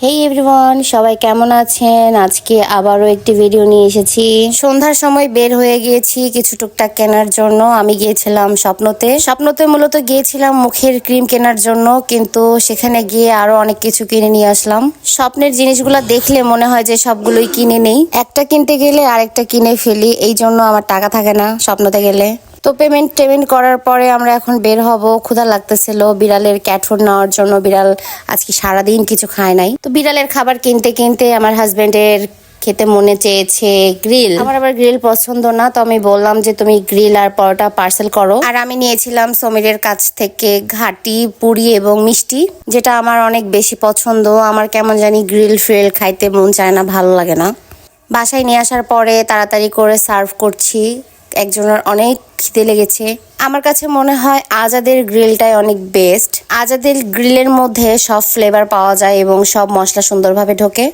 হেই everyone, সবাই কেমন আছেন? আজকে আবারও একটি ভিডিও নিয়ে এসেছি। সন্ধ্যার সময় বের হয়ে গিয়েছি কিছু টুকটাক কেনার জন্য। আমি গিয়েছিলাম স্বপ্নতে মূলত গিয়েছিলাম মুখের ক্রিম কেনার জন্য, কিন্তু সেখানে গিয়ে আরো অনেক কিছু কিনে নিয়ে আসলাম। স্বপ্নের জিনিসগুলো দেখলে মনে হয় যে সবগুলোই কিনে নেই, একটা কিনতে গেলে আরেকটা কিনে ফেলি, এই জন্য আমার টাকা থাকে না স্বপ্নতে গেলে। তো পেমেন্ট করার পরে আমরা এখন বের হব। ক্ষুধা লাগতেছিল বিড়ালের ক্যাট ফুড নেওয়ার জন্য। বিড়াল আজকে সারাদিন কিছু খায় নাই, তো বিড়ালের খাবার কিনতে কিনতে আমার হাজবেন্ডের খেতে মনে চেয়েছে গ্রিল। আমার আবার গ্রিল পছন্দ না, তো আমি বললাম যে তুমি গ্রিল আর পরোটা পার্সেল করো। আর আমি নিয়েছিলাম সমীরের কাছ থেকে ঘাটি পুরি এবং মিষ্টি, যেটা আমার অনেক বেশি পছন্দ। আমার কেমন জানি গ্রিল ফ্রিল খাইতে মন চায় না, ভালো লাগে না। বাসায় নিয়ে আসার পরে তাড়াতাড়ি করে সার্ভ করছি। একজনের অনেক খিদে লেগেছে। আমার কাছে মনে হয় আজাদের গ্রিলটাই অনেক বেস্ট। আজাদের গ্রিলের মধ্যে সব ফ্লেভার পাওয়া যায় এবং সব মশলা সুন্দরভাবে ঢোকে।